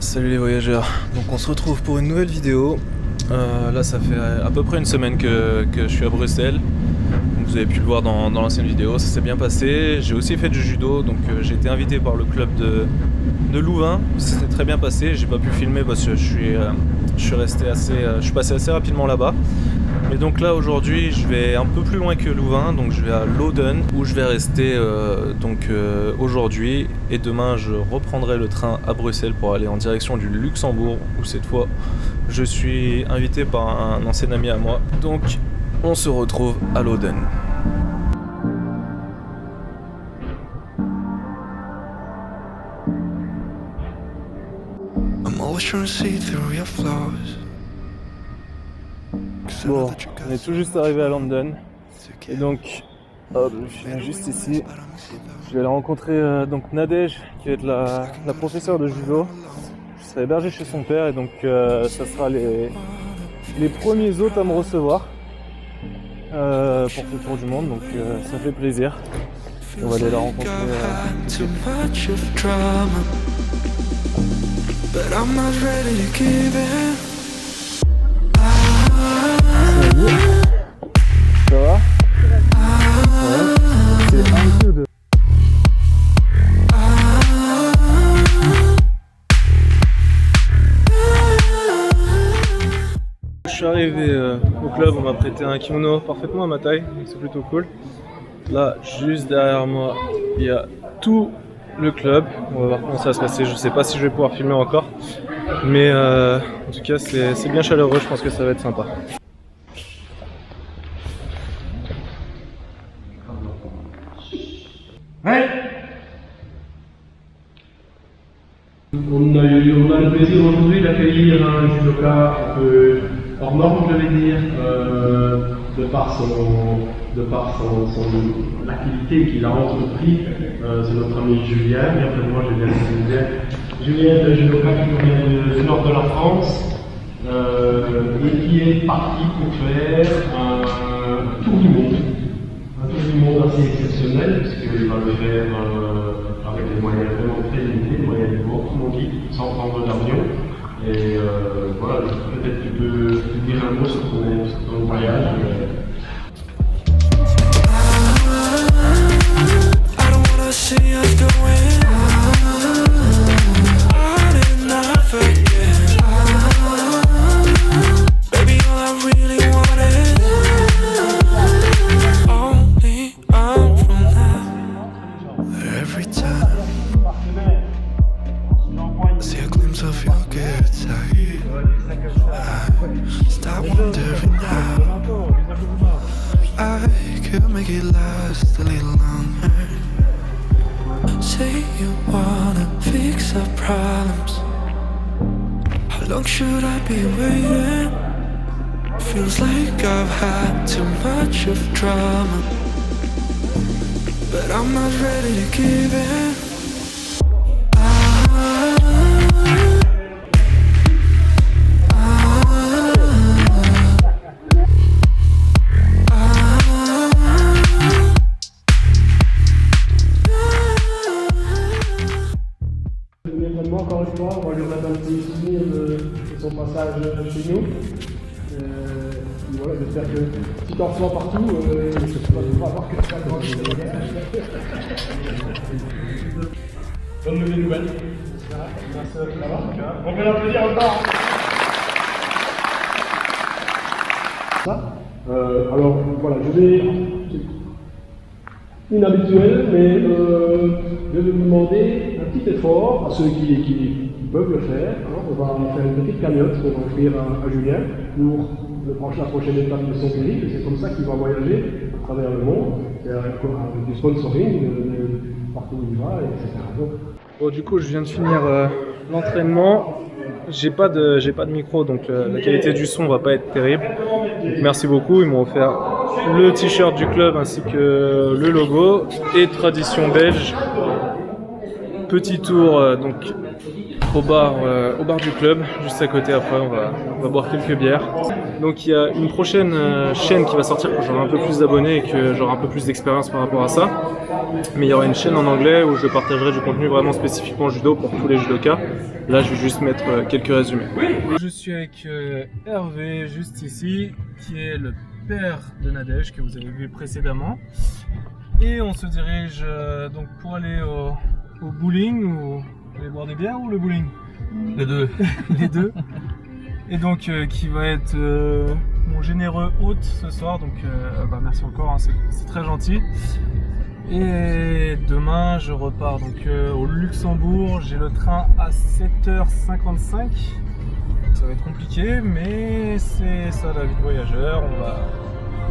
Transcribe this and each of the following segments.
Salut les voyageurs, donc on se retrouve pour une nouvelle vidéo. Là ça fait à peu près une semaine que je suis à Bruxelles. Donc vous avez pu le voir dans l'ancienne vidéo, ça s'est bien passé. J'ai aussi fait du judo, donc j'ai été invité par le club de Louvain. Ça s'est très bien passé, j'ai pas pu filmer parce que je suis passé assez rapidement là-bas. Mais donc là aujourd'hui je vais un peu plus loin que Louvain, donc je vais à Loden où je vais rester aujourd'hui, et demain je reprendrai le train à Bruxelles pour aller en direction du Luxembourg où cette fois je suis invité par un ancien ami à moi. Donc on se retrouve à Loden. Bon, on est tout juste arrivé à London et donc hop, je viens juste ici. Je vais aller rencontrer donc Nadège qui va être la professeure de judo. Je serai hébergé chez son père et donc ça sera les premiers hôtes à me recevoir pour ce tour du monde, donc ça fait plaisir. On va aller la rencontrer. Ça va? Ouais. C'est un peu de... Je suis arrivé au club, on m'a prêté un kimono parfaitement à ma taille, donc c'est plutôt cool. Là, juste derrière moi, il y a tout le club. On va voir comment ça va se passer, je sais pas si je vais pouvoir filmer encore. Mais en tout cas, c'est bien chaleureux, je pense que ça va être sympa. Ouais. On a le plaisir aujourd'hui d'accueillir un judoka un peu hors norme, je vais dire, de par l'activité qu'il a entrepris. C'est notre ami Julien, et après moi j'ai bien Julien. Julien, le judoka qui nous vient du nord de la France, et qui est parti pour faire un tour du monde. Un tour du monde assez exceptionnel, puisqu'il va le faire avec des moyens vraiment très limités, des moyens du bord, comme on dit, sans prendre d'avion. Et voilà, peut-être tu peux dire un mot sur ton voyage. How long should I be waiting? Feels like I've had too much of drama, but I'm not ready to give in. Encore une fois, on va lui remettre un petit souvenir de son passage chez nous. Voilà, j'espère que si tu en reçois partout, tu vas avoir que tu vas grand chose. Bonne nouvelle. Merci d'être là. On fait un plaisir encore. Alors voilà, je vais... inhabituel, mais je vais vous demander un petit effort à ceux qui peuvent le faire. Hein. On va faire une petite cagnotte qu'on va offrir à Julien pour la prochaine étape de son périple. C'est comme ça qu'il va voyager à travers le monde, avec du sponsoring partout où il va, etc. Bon, du coup, je viens de finir l'entraînement. J'ai pas de micro, donc la qualité du son va pas être terrible. Donc, merci beaucoup, ils m'ont offert le t-shirt du club ainsi que le logo et tradition belge. Petit tour donc au bar du club, juste à côté. Après on va boire quelques bières. Donc il y a une prochaine chaîne qui va sortir quand j'aurai un peu plus d'abonnés et que j'aurai un peu plus d'expérience par rapport à ça. Mais il y aura une chaîne en anglais où je partagerai du contenu vraiment spécifiquement judo pour tous les judokas. Là je vais juste mettre quelques résumés. Je suis avec Hervé juste ici, qui est le père de Nadège que vous avez vu précédemment. Et on se dirige donc pour aller au bowling ou aller boire des bières ou le bowling? Les deux. Les deux. Et donc qui va être mon généreux hôte ce soir, donc merci encore, hein, c'est très gentil. Et demain je repars donc au Luxembourg, j'ai le train à 7h55. Ça va être compliqué, mais c'est ça la vie de voyageur,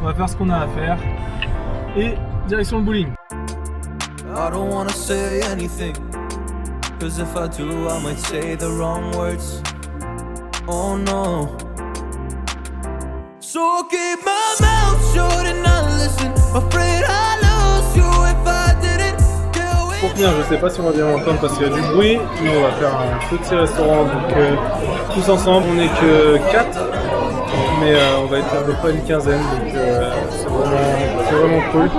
on va faire ce qu'on a à faire. Et direction le bowling. I don't wanna say anything, 'cause if I do I might say the wrong words. Oh no. So keep my mouth shut and not listen. Afraid I lose you if I didn't get away. Pour finir, je sais pas si on va bien m'entendre parce qu'il y a du bruit, mais on va faire un petit restaurant, donc tous ensemble, on n'est que 4, mais on va être à peu près une quinzaine, donc c'est vraiment cool.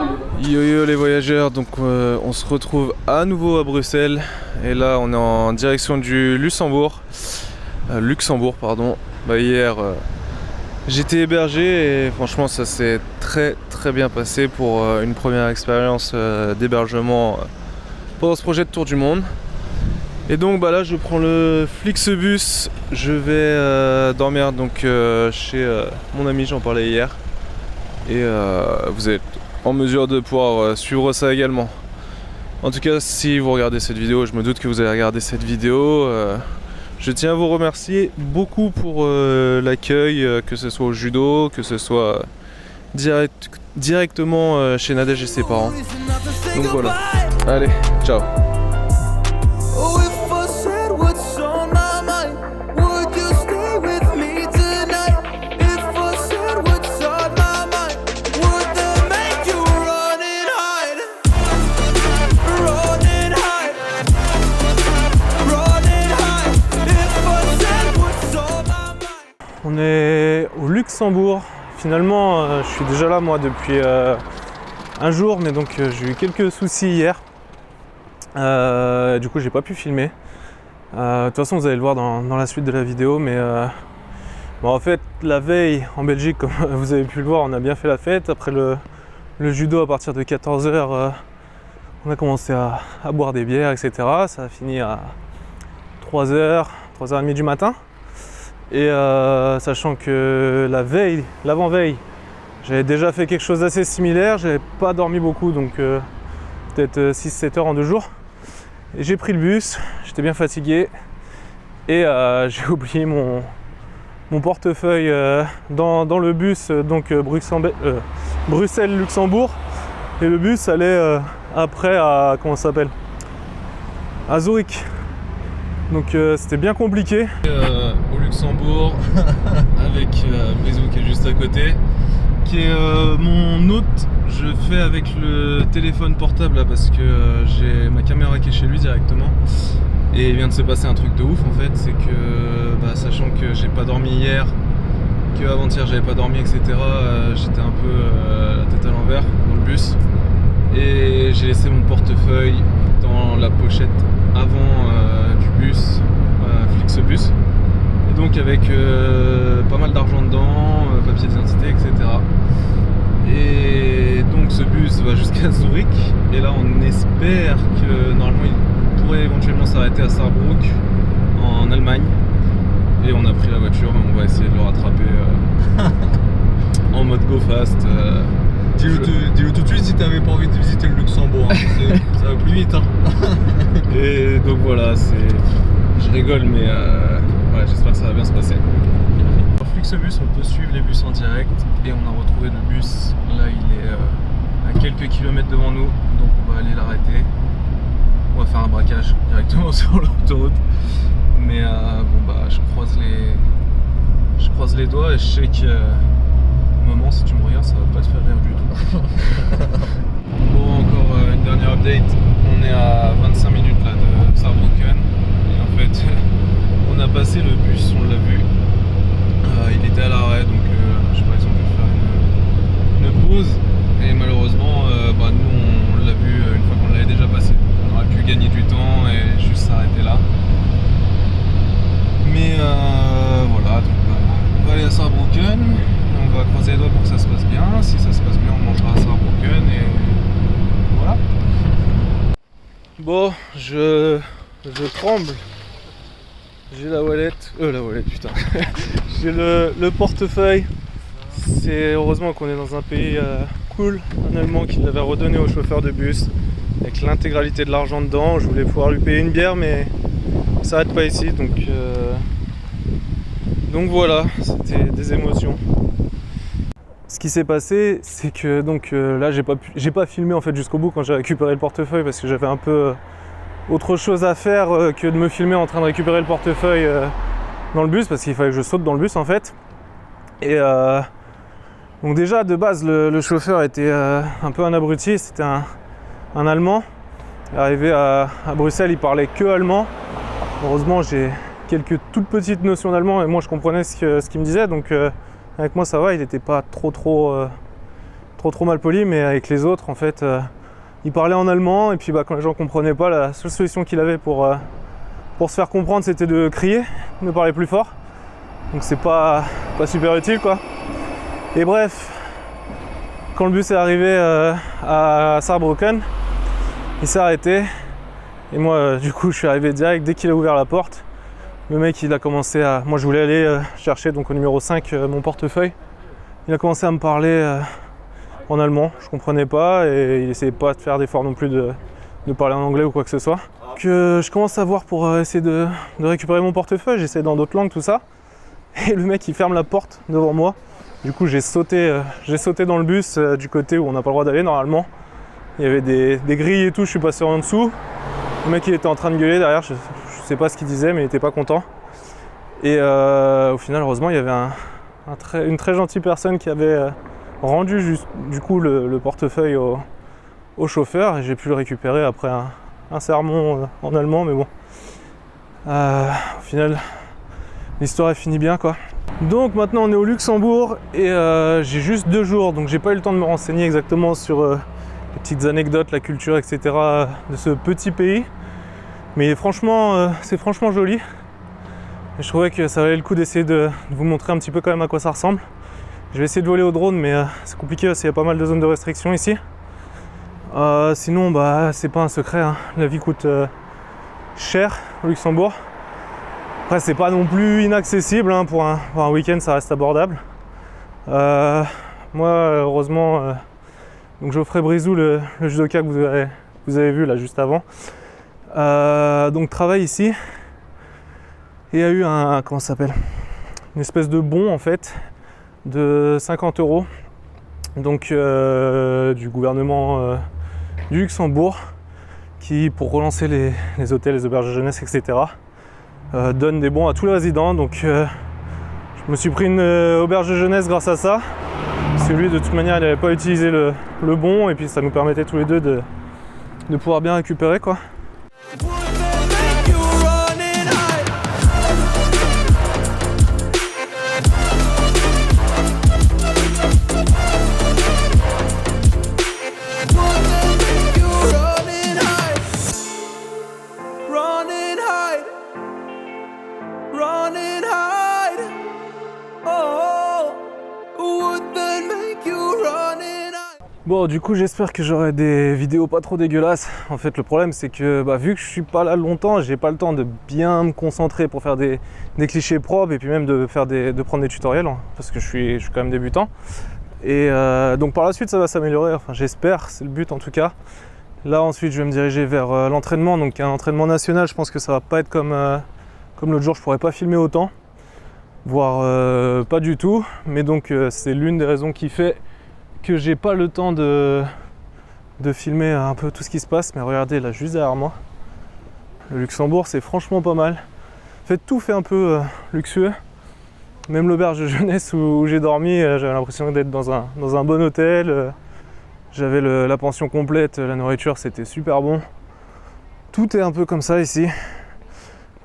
Yo yo les voyageurs, donc on se retrouve à nouveau à Bruxelles, et là on est en direction du Luxembourg. Hier j'étais hébergé et franchement ça s'est très bien passé pour une première expérience d'hébergement pendant ce projet de tour du monde. Et donc là je prends le Flixbus, je vais dormir donc chez mon ami, j'en parlais hier, et vous êtes en mesure de pouvoir suivre ça également. En tout cas, si vous regardez cette vidéo, je me doute que vous allez regarder cette vidéo, je tiens à vous remercier beaucoup pour l'accueil, que ce soit au judo, que ce soit directement chez Nadège et ses parents. Donc voilà, allez, ciao. Oh, if I said what's on my mind, would you stay with me tonight? If I said what's on my mind, would that make you run and hide? Run and hide. Run and hide. If I said what's on my mind. On est au Luxembourg. Finalement, je suis déjà là moi depuis un jour, mais donc j'ai eu quelques soucis hier. Du coup j'ai pas pu filmer. De toute façon vous allez le voir dans la suite de la vidéo, mais en fait la veille en Belgique, comme vous avez pu le voir, on a bien fait la fête. Après le judo, à partir de 14h, on a commencé à boire des bières, etc. Ça a fini à 3h30 du matin. Et sachant que l'avant-veille, j'avais déjà fait quelque chose d'assez similaire, j'avais pas dormi beaucoup, donc peut-être 6-7 heures en 2 jours. Et j'ai pris le bus, j'étais bien fatigué, et j'ai oublié mon portefeuille dans le bus, donc Bruxelles-Luxembourg, et le bus allait après à, comment ça s'appelle, à Zurich. Donc c'était bien compliqué. Au Luxembourg, avec Brizou qui est juste à côté, qui est mon hôte. Je fais avec le téléphone portable là, parce que j'ai ma caméra qui est chez lui directement. Et il vient de se passer un truc de ouf en fait, c'est que sachant que j'ai pas dormi hier, que avant-hier j'avais pas dormi, etc. J'étais un peu la tête à l'envers dans le bus, et j'ai laissé mon portefeuille dans la pochette avant du bus, Flixbus, et donc avec pas mal d'argent dedans, papier d'identité, etc. Et donc ce bus va jusqu'à Zurich, et là on espère que normalement il pourrait éventuellement s'arrêter à Saarbrück en Allemagne, et on a pris la voiture et on va essayer de le rattraper en mode go fast. Dis-le tout de suite si t'avais pas envie de visiter le Luxembourg, hein. Ça va plus vite, hein. Et donc voilà, je rigole, mais j'espère que ça va bien se passer. Sur Flixbus, on peut suivre les bus en direct, et on a retrouvé le bus. Là, il est à quelques kilomètres devant nous, donc on va aller l'arrêter. On va faire un braquage directement sur l'autoroute. Mais je croise les doigts, et je sais que maman, si tu me regardes, ça va pas te faire rire du tout. Bon, encore une dernière update. On est à 25 minutes là de Saarbrücken, et en fait demain, si ça se passe bien, on mangera à Saarbrücken et voilà. Bon, je tremble. J'ai la wallet, putain. J'ai le portefeuille. C'est heureusement qu'on est dans un pays cool, un Allemand qui l'avait redonné au chauffeur de bus avec l'intégralité de l'argent dedans. Je voulais pouvoir lui payer une bière, mais ça s'arrête pas ici, donc voilà, c'était des émotions. Ce qui s'est passé, c'est que là j'ai pas filmé en fait jusqu'au bout quand j'ai récupéré le portefeuille parce que j'avais un peu autre chose à faire que de me filmer en train de récupérer le portefeuille dans le bus, parce qu'il fallait que je saute dans le bus en fait. Et donc déjà de base le chauffeur était un peu un abruti, c'était un Allemand. Arrivé à Bruxelles, il parlait que allemand. Heureusement j'ai quelques toutes petites notions d'allemand et moi je comprenais ce qu'il me disait, donc avec moi ça va, il n'était pas trop mal poli, mais avec les autres en fait il parlait en allemand, et puis quand les gens comprenaient pas, la seule solution qu'il avait pour se faire comprendre, c'était de crier, de parler plus fort. Donc c'est pas super utile quoi. Et bref, quand le bus est arrivé à Saarbrücken, il s'est arrêté. Et moi du coup je suis arrivé direct dès qu'il a ouvert la porte. Le mec il a commencé à... Moi je voulais aller chercher donc au numéro 5 mon portefeuille. Il a commencé à me parler en allemand, je comprenais pas, et il essayait pas de faire d'effort non plus de parler en anglais ou quoi que ce soit. Que je commence à voir pour essayer de récupérer mon portefeuille, j'essaie dans d'autres langues tout ça. Et le mec il ferme la porte devant moi. Du coup j'ai sauté dans le bus du côté où on n'a pas le droit d'aller normalement. Il y avait des grilles et tout, je suis passé en dessous. Le mec il était en train de gueuler derrière, je sais pas ce qu'il disait, mais il était pas content. Et au final heureusement il y avait une très gentille personne qui avait rendu du coup le portefeuille au chauffeur, et j'ai pu le récupérer après un sermon en allemand, mais bon. Au final l'histoire est finie bien quoi. Donc maintenant on est au Luxembourg et j'ai juste 2 jours, donc j'ai pas eu le temps de me renseigner exactement sur les petites anecdotes, la culture, etc. de ce petit pays. Mais franchement, c'est franchement joli. Et je trouvais que ça valait le coup d'essayer de vous montrer un petit peu quand même à quoi ça ressemble. Je vais essayer de voler au drone, mais c'est compliqué parce qu'il y a pas mal de zones de restriction ici. Sinon, c'est pas un secret, hein. La vie coûte cher au Luxembourg. Après, c'est pas non plus inaccessible, hein. Pour un week-end, ça reste abordable. Moi, heureusement, donc Geoffrey Brizou, le judoka que vous avez vu là juste avant, donc travaille ici. Et il y a eu une espèce de bon en fait de 50 € donc du gouvernement du Luxembourg, qui pour relancer les hôtels, les auberges de jeunesse, etc. Donne des bons à tous les résidents. Donc je me suis pris une auberge de jeunesse grâce à ça, parce que lui de toute manière il n'avait pas utilisé le bon, et puis ça nous permettait tous les deux de pouvoir bien récupérer quoi. Bon, du coup j'espère que j'aurai des vidéos pas trop dégueulasses. En fait le problème c'est que vu que je suis pas là longtemps, j'ai pas le temps de bien me concentrer pour faire des clichés propres, et puis même de prendre des tutoriels, hein, parce que je suis quand même débutant. Et donc par la suite ça va s'améliorer, enfin j'espère, c'est le but en tout cas. Là ensuite je vais me diriger vers l'entraînement, donc un entraînement national. Je pense que ça va pas être comme l'autre jour, je pourrais pas filmer autant, voire pas du tout. Mais donc c'est l'une des raisons qui fait que j'ai pas le temps de filmer un peu tout ce qui se passe. Mais regardez là juste derrière moi, le Luxembourg c'est franchement pas mal. En fait tout fait un peu luxueux. Même l'auberge de jeunesse où j'ai dormi, j'avais l'impression d'être dans un bon hôtel. J'avais la pension complète, la nourriture c'était super bon. Tout est un peu comme ça ici.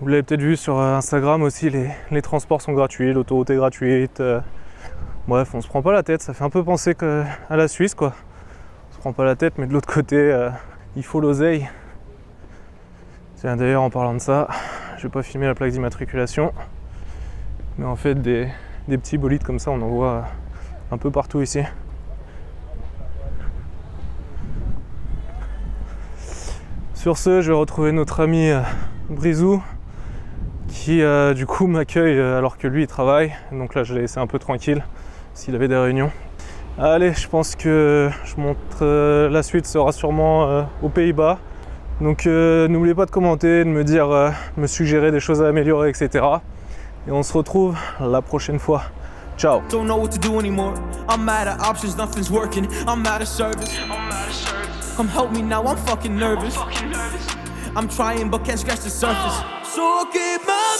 Vous l'avez peut-être vu sur Instagram aussi, les transports sont gratuits, l'autoroute est gratuite. Bref, on se prend pas la tête, ça fait un peu penser à la Suisse quoi. On se prend pas la tête, mais de l'autre côté, il faut l'oseille. Tiens, d'ailleurs en parlant de ça, je vais pas filmer la plaque d'immatriculation. Mais en fait des petits bolides comme ça on en voit un peu partout ici. Sur ce, je vais retrouver notre ami Brizou qui du coup m'accueille alors que lui il travaille. Donc là je l'ai laissé un peu tranquille s'il avait des réunions. Allez, je pense que je montre la suite sera sûrement aux Pays-Bas. Donc n'oubliez pas de commenter, de me dire, me suggérer des choses à améliorer, etc. Et on se retrouve la prochaine fois. Ciao. Don't know what to do anymore. I'm out of options, nothing's working. I'm out of service. Come help me now, I'm fucking nervous. I'm trying but can't scratch the surface. So keep my